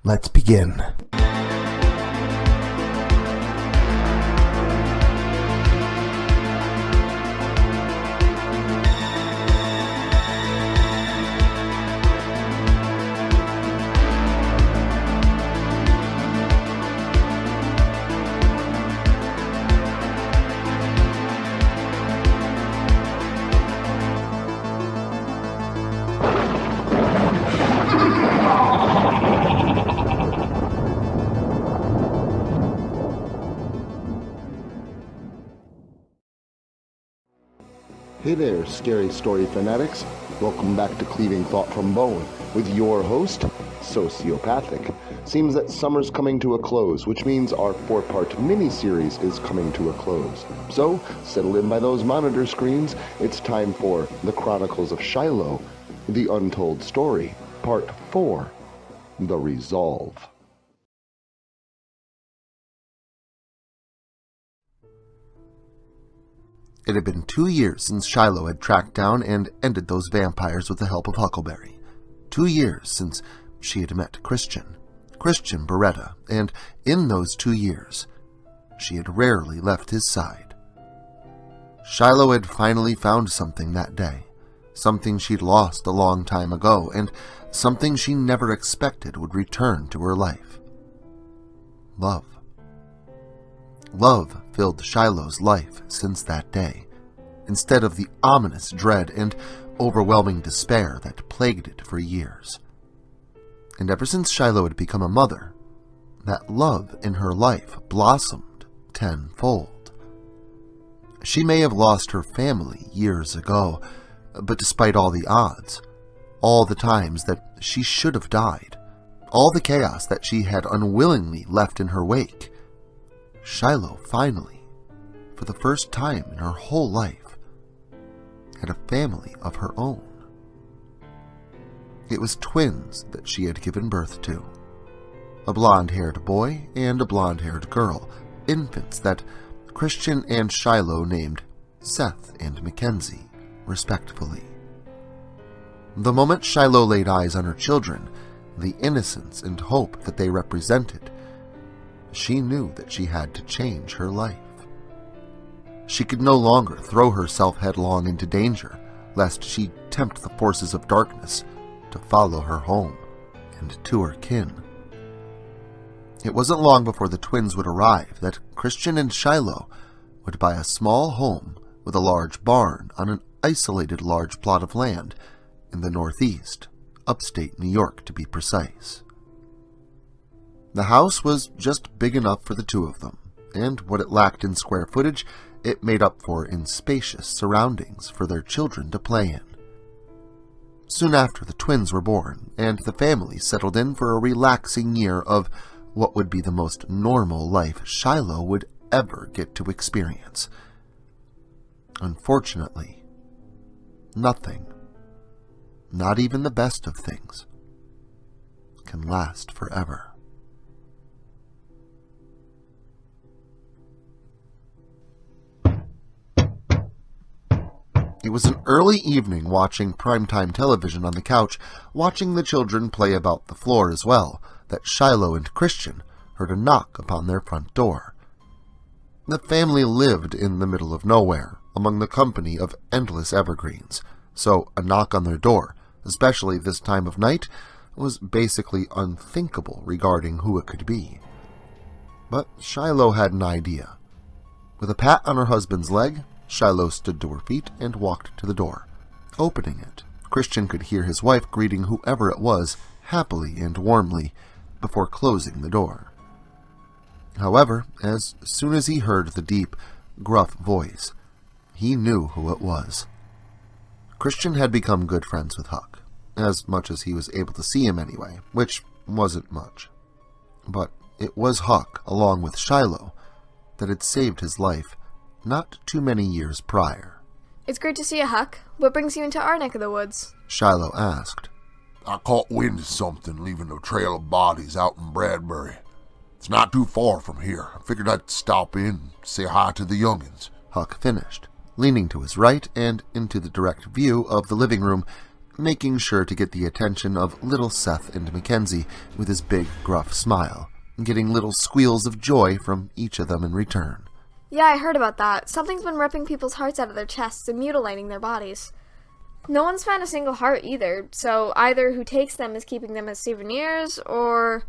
Let's begin. Hey there, scary story fanatics. Welcome back to Cleaving Thought from Bone with your host, Sociopathic. Seems that summer's coming to a close, which means our 4-part mini-series is coming to a close. So, settle in by those monitor screens. It's time for The Chronicles of Shyloh, The Untold Story, Part 4, The Resolve. It had been 2 years since Shyloh had tracked down and ended those vampires with the help of Huckleberry. 2 years since she had met Christian Beretta, and in those 2 years, she had rarely left his side. Shyloh had finally found something that day, something she'd lost a long time ago, and something she never expected would return to her life. Love. Love filled Shyloh's life since that day, instead of the ominous dread and overwhelming despair that plagued it for years. And ever since Shyloh had become a mother, that love in her life blossomed tenfold. She may have lost her family years ago, but despite all the odds, all the times that she should have died, all the chaos that she had unwillingly left in her wake, Shyloh finally, for the first time in her whole life, had a family of her own. It was twins that she had given birth to. A blonde-haired boy and a blonde-haired girl, infants that Christian and Shyloh named Seth and Mackenzie, respectively. The moment Shyloh laid eyes on her children, the innocence and hope that they represented, she knew that she had to change her life. She could no longer throw herself headlong into danger, lest she tempt the forces of darkness to follow her home and to her kin. It wasn't long before the twins would arrive that Christian and Shyloh would buy a small home with a large barn on an isolated large plot of land in the Northeast, upstate New York to be precise. The house was just big enough for the two of them, and what it lacked in square footage, it made up for in spacious surroundings for their children to play in. Soon after, the twins were born, and the family settled in for a relaxing year of what would be the most normal life Shyloh would ever get to experience. Unfortunately, nothing, not even the best of things, can last forever. It was an early evening watching primetime television on the couch, watching the children play about the floor as well, that Shyloh and Christian heard a knock upon their front door. The family lived in the middle of nowhere, among the company of endless evergreens, so a knock on their door, especially this time of night, was basically unthinkable regarding who it could be. But Shyloh had an idea. With a pat on her husband's leg, Shyloh stood to her feet and walked to the door. Opening it, Christian could hear his wife greeting whoever it was happily and warmly before closing the door. However, as soon as he heard the deep, gruff voice, he knew who it was. Christian had become good friends with Huck, as much as he was able to see him anyway, which wasn't much. But it was Huck, along with Shyloh, that had saved his life not too many years prior. It's great to see you, Huck. What brings you into our neck of the woods? Shyloh asked. I caught wind of something leaving a trail of bodies out in Bradbury. It's not too far from here. I figured I'd stop in and say hi to the youngins. Huck finished, leaning to his right and into the direct view of the living room making sure to get the attention of little Seth and Mackenzie with his big, gruff smile, getting little squeals of joy from each of them in return. Yeah, I heard about that. Something's been ripping people's hearts out of their chests and mutilating their bodies. No one's found a single heart either, so either who takes them is keeping them as souvenirs, or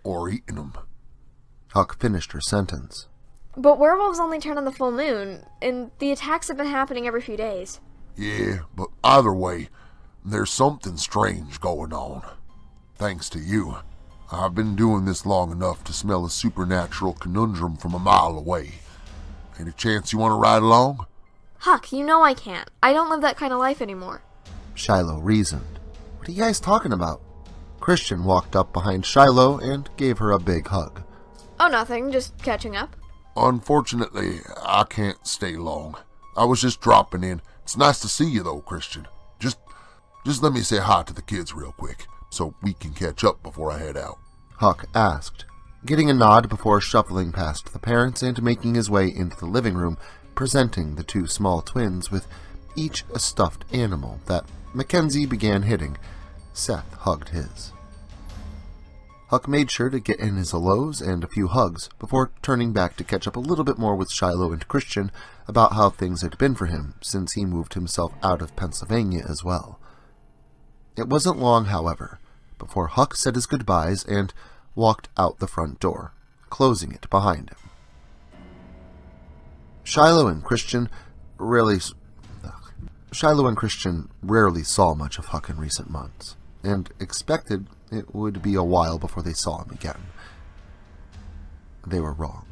eating them. Huck finished her sentence. But werewolves only turn on the full moon, and the attacks have been happening every few days. Yeah, but either way, there's something strange going on. Thanks to you. I've been doing this long enough to smell a supernatural conundrum from a mile away. Any chance you want to ride along? Huck, you know I can't. I don't live that kind of life anymore. Shyloh reasoned. What are you guys talking about? Christian walked up behind Shyloh and gave her a big hug. Oh, nothing. Just catching up. Unfortunately, I can't stay long. I was just dropping in. It's nice to see you though, Christian. Just let me say hi to the kids real quick, so we can catch up before I head out. Huck asked, getting a nod before shuffling past the parents and making his way into the living room, presenting the two small twins with each a stuffed animal that Mackenzie began hitting. Seth hugged his. Huck made sure to get in his hellos and a few hugs before turning back to catch up a little bit more with Shyloh and Christian about how things had been for him since he moved himself out of Pennsylvania as well. It wasn't long, however, before Huck said his goodbyes and walked out the front door, closing it behind him. Shyloh and Christian rarely saw much of Huck in recent months, and expected it would be a while before they saw him again. They were wrong.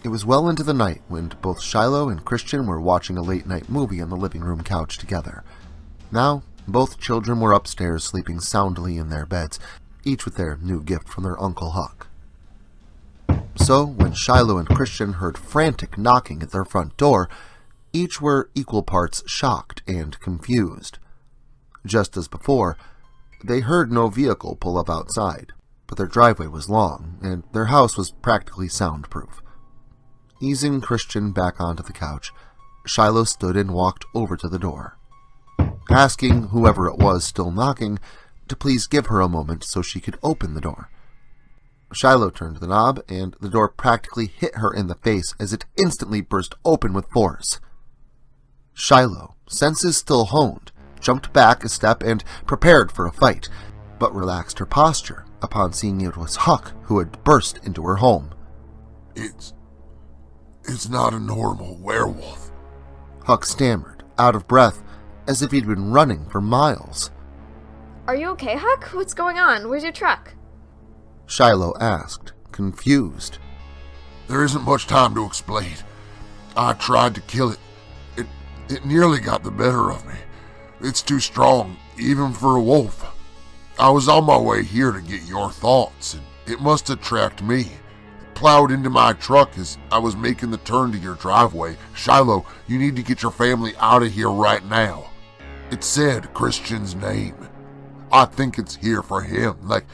It was well into the night when both Shyloh and Christian were watching a late-night movie on the living room couch together. Now, both children were upstairs sleeping soundly in their beds, each with their new gift from their Uncle Huck. So, when Shyloh and Christian heard frantic knocking at their front door, each were equal parts shocked and confused. Just as before, they heard no vehicle pull up outside, but their driveway was long, and their house was practically soundproof. Easing Christian back onto the couch, Shyloh stood and walked over to the door, asking whoever it was still knocking to please give her a moment so she could open the door. Shyloh turned the knob, and the door practically hit her in the face as it instantly burst open with force. Shyloh, senses still honed, jumped back a step and prepared for a fight, but relaxed her posture upon seeing it was Huck who had burst into her home. It's not a normal werewolf. Huck stammered, out of breath, as if he'd been running for miles. Are you okay, Huck? What's going on? Where's your truck? Shyloh asked, confused. There isn't much time to explain. I tried to kill it. It nearly got the better of me. It's too strong, even for a wolf. I was on my way here to get your thoughts, and it must have tracked me. It plowed into my truck as I was making the turn to your driveway. Shyloh, you need to get your family out of here right now. It said Christian's name. I think it's here for him, like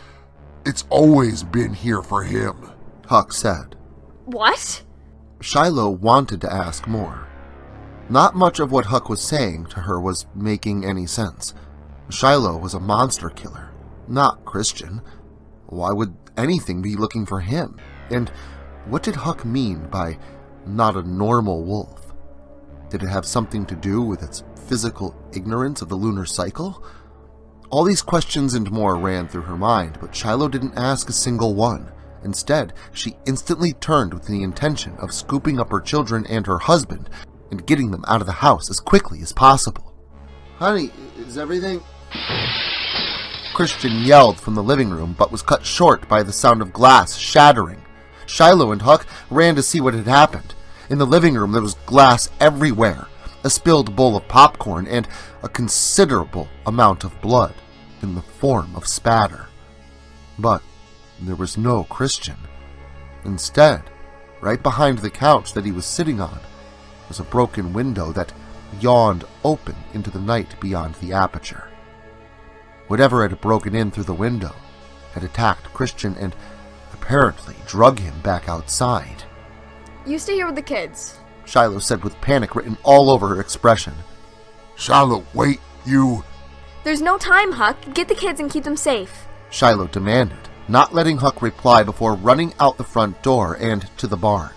it's always been here for him, Huck said. What? Shyloh wanted to ask more. Not much of what Huck was saying to her was making any sense. Shyloh was a monster killer, not Christian. Why would anything be looking for him? And what did Huck mean by not a normal wolf? Did it have something to do with its physical ignorance of the lunar cycle? All these questions and more ran through her mind, but Shyloh didn't ask a single one. Instead, she instantly turned with the intention of scooping up her children and her husband and getting them out of the house as quickly as possible. Honey, is everything... Christian yelled from the living room, but was cut short by the sound of glass shattering. Shyloh and Huck ran to see what had happened. In the living room there was glass everywhere, a spilled bowl of popcorn, and a considerable amount of blood in the form of spatter. But there was no Christian. Instead, right behind the couch that he was sitting on, was a broken window that yawned open into the night beyond the aperture. Whatever had broken in through the window had attacked Christian and apparently drug him back outside. You stay here with the kids. Shyloh said with panic written all over her expression. Shyloh, wait, you... There's no time, Huck. Get the kids and keep them safe. Shyloh demanded, not letting Huck reply before running out the front door and to the barn.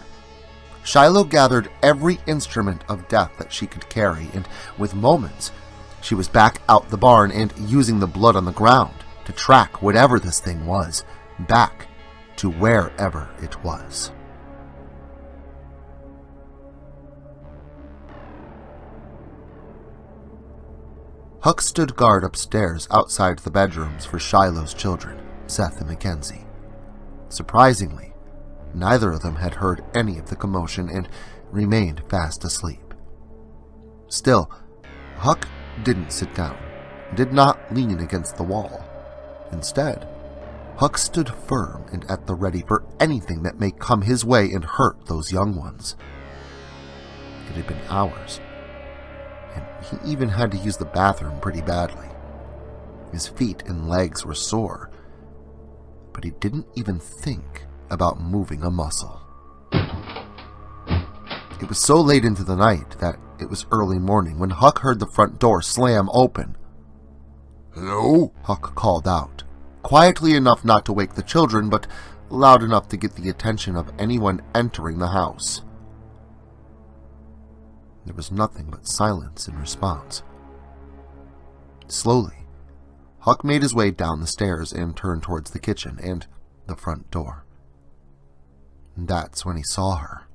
Shyloh gathered every instrument of death that she could carry, and with moments, she was back out the barn and using the blood on the ground to track whatever this thing was, back to wherever it was. Huck stood guard upstairs outside the bedrooms for Shiloh's children, Seth and Mackenzie. Surprisingly, neither of them had heard any of the commotion and remained fast asleep. Still, Huck didn't sit down, did not lean against the wall. Instead, Huck stood firm and at the ready for anything that may come his way and hurt those young ones. It had been hours, and he even had to use the bathroom pretty badly. His feet and legs were sore, but he didn't even think about moving a muscle. It was so late into the night that it was early morning when Huck heard the front door slam open. Hello? Huck called out, quietly enough not to wake the children, but loud enough to get the attention of anyone entering the house. There was nothing but silence in response. Slowly, Huck made his way down the stairs and turned towards the kitchen and the front door. That's when he saw her.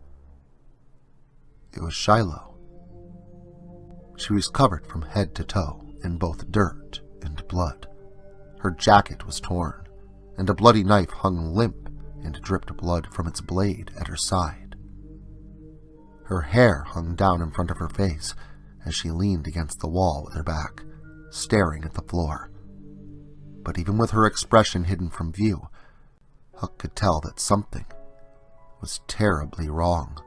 It was Shyloh. She was covered from head to toe in both dirt and blood. Her jacket was torn, and a bloody knife hung limp and dripped blood from its blade at her side. Her hair hung down in front of her face as she leaned against the wall with her back, staring at the floor. But even with her expression hidden from view, Huck could tell that something was terribly wrong.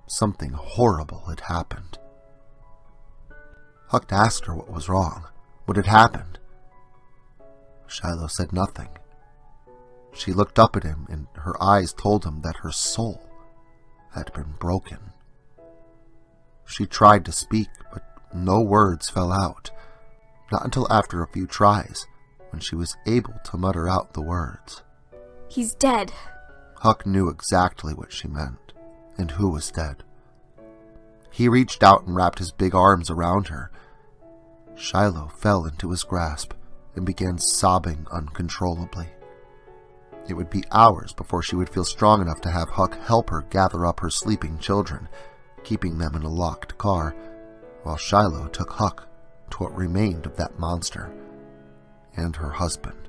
Something horrible had happened. Huck asked her what was wrong, what had happened. Shyloh said nothing. She looked up at him, and her eyes told him that her soul had been broken. She tried to speak, but no words fell out, not until after a few tries, when she was able to mutter out the words. He's dead. Huck knew exactly what she meant, and who was dead. He reached out and wrapped his big arms around her. Shyloh fell into his grasp and began sobbing uncontrollably. It would be hours before she would feel strong enough to have Huck help her gather up her sleeping children, keeping them in a locked car, while Shyloh took Huck to what remained of that monster and her husband.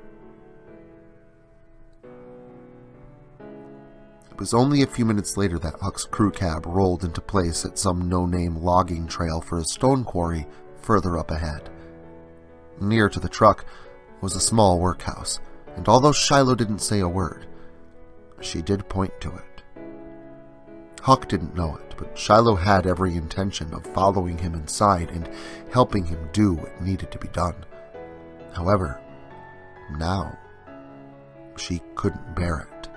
It was only a few minutes later that Huck's crew cab rolled into place at some no-name logging trail for a stone quarry further up ahead. Near to the truck was a small workhouse, and although Shyloh didn't say a word, she did point to it. Huck didn't know it, but Shyloh had every intention of following him inside and helping him do what needed to be done. However, now, she couldn't bear it.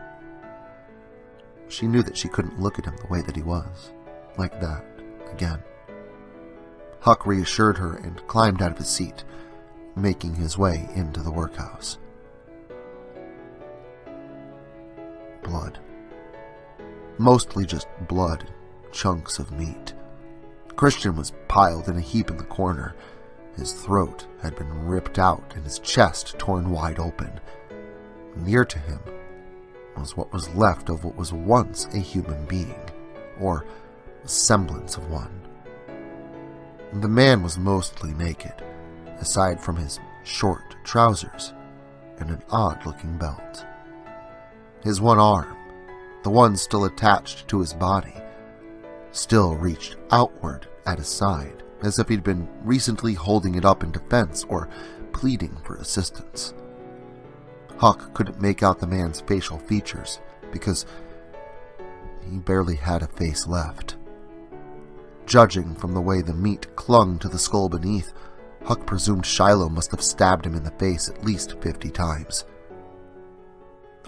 She knew that she couldn't look at him the way that he was, like that, again. Huck reassured her and climbed out of his seat, making his way into the workhouse. Blood. Mostly just blood and chunks of meat. Christian was piled in a heap in the corner. His throat had been ripped out and his chest torn wide open. Near to him was what was left of what was once a human being, or a semblance of one. The man was mostly naked, aside from his short trousers and an odd-looking belt. His one arm, the one still attached to his body, still reached outward at his side, as if he'd been recently holding it up in defense or pleading for assistance. Huck couldn't make out the man's facial features because he barely had a face left. Judging from the way the meat clung to the skull beneath, Huck presumed Shyloh must have stabbed him in the face at least 50 times.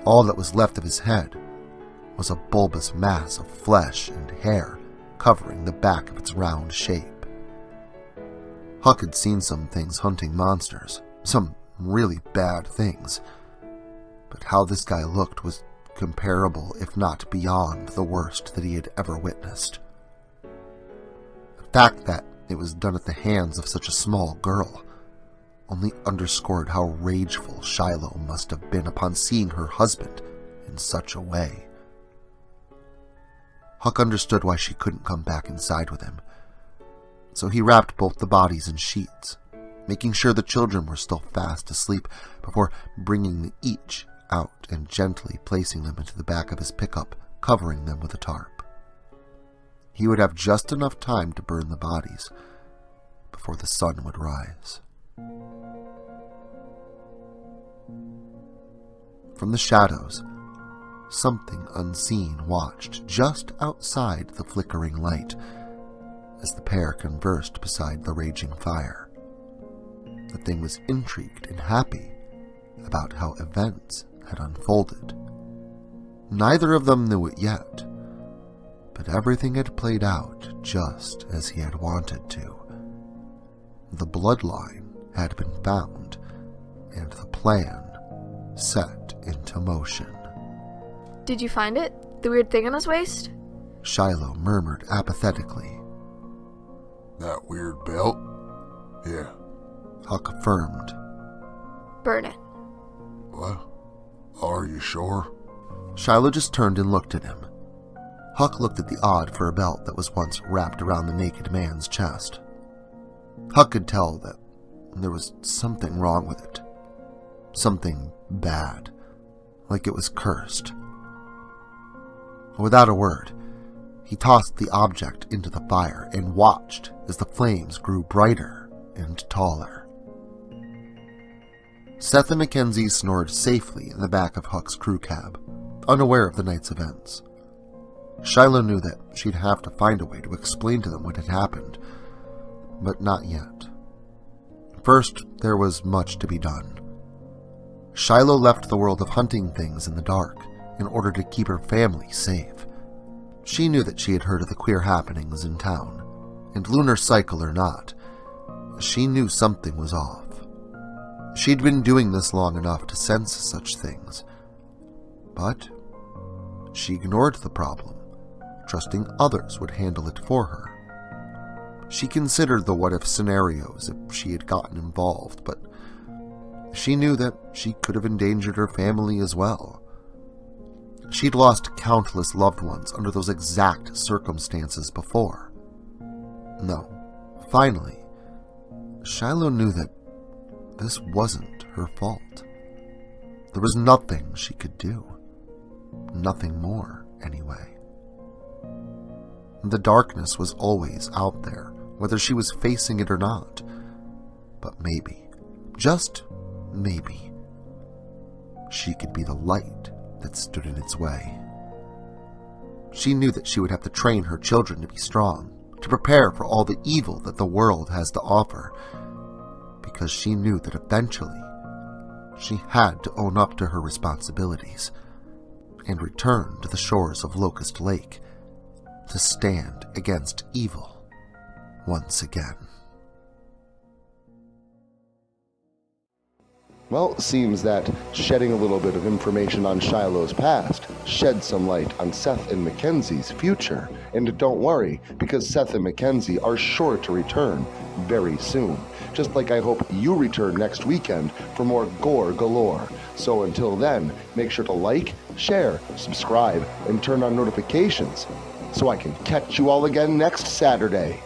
All that was left of his head was a bulbous mass of flesh and hair covering the back of its round shape. Huck had seen some things hunting monsters, some really bad things, but how this guy looked was comparable, if not beyond, the worst that he had ever witnessed. The fact that it was done at the hands of such a small girl only underscored how rageful Shyloh must have been upon seeing her husband in such a way. Huck understood why she couldn't come back inside with him, so he wrapped both the bodies in sheets, making sure the children were still fast asleep before bringing them each out and gently placing them into the back of his pickup, covering them with a tarp. He would have just enough time to burn the bodies before the sun would rise. From the shadows, something unseen watched just outside the flickering light as the pair conversed beside the raging fire. The thing was intrigued and happy about how events had unfolded. Neither of them knew it yet, but everything had played out just as he had wanted to. The bloodline had been found, and the plan set into motion. Did you find it? The weird thing on his waist? Shyloh murmured apathetically. That weird belt? Yeah. Huck affirmed. Burn it. What? Are you sure? Shyloh just turned and looked at him. Huck looked at the odd fur belt that was once wrapped around the naked man's chest. Huck could tell that there was something wrong with it. Something bad. Like it was cursed. Without a word, he tossed the object into the fire and watched as the flames grew brighter and taller. Seth and Mackenzie snored safely in the back of Huck's crew cab, unaware of the night's events. Shyloh knew that she'd have to find a way to explain to them what had happened, but not yet. First, there was much to be done. Shyloh left the world of hunting things in the dark in order to keep her family safe. She knew that she had heard of the queer happenings in town, and lunar cycle or not, she knew something was off. She'd been doing this long enough to sense such things, but she ignored the problem, trusting others would handle it for her. She considered the what-if scenarios if she had gotten involved, but she knew that she could have endangered her family as well. She'd lost countless loved ones under those exact circumstances before. No, finally, Shyloh knew that this wasn't her fault. There was nothing she could do. Nothing more, anyway. The darkness was always out there, whether she was facing it or not. But maybe, just maybe, she could be the light that stood in its way. She knew that she would have to train her children to be strong, to prepare for all the evil that the world has to offer, because she knew that eventually she had to own up to her responsibilities and return to the shores of Locust Lake to stand against evil once again. Well, it seems that shedding a little bit of information on Shyloh's past shed some light on Seth and Mackenzie's future. And don't worry, because Seth and Mackenzie are sure to return very soon. Just like I hope you return next weekend for more gore galore. So until then, make sure to like, share, subscribe, and turn on notifications so I can catch you all again next Saturday.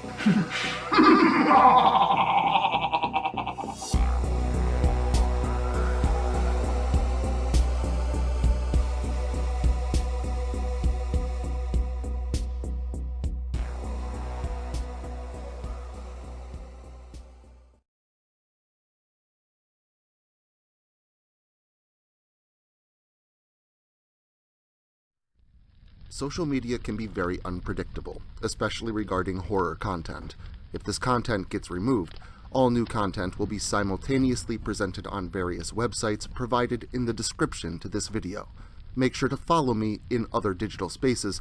Social media can be very unpredictable, especially regarding horror content. If this content gets removed, all new content will be simultaneously presented on various websites provided in the description to this video. make sure to follow me in other digital spaces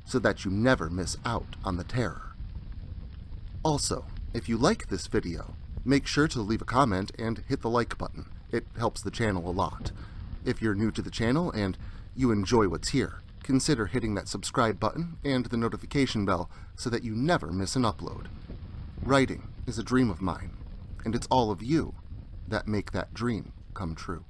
so that you never miss out on the terror. Also, if you like this video, make sure to leave a comment and hit the like button. It helps the channel a lot. If you're new to the channel and you enjoy what's here, consider hitting that subscribe button and the notification bell so that you never miss an upload. Writing is a dream of mine, and it's all of you that make that dream come true.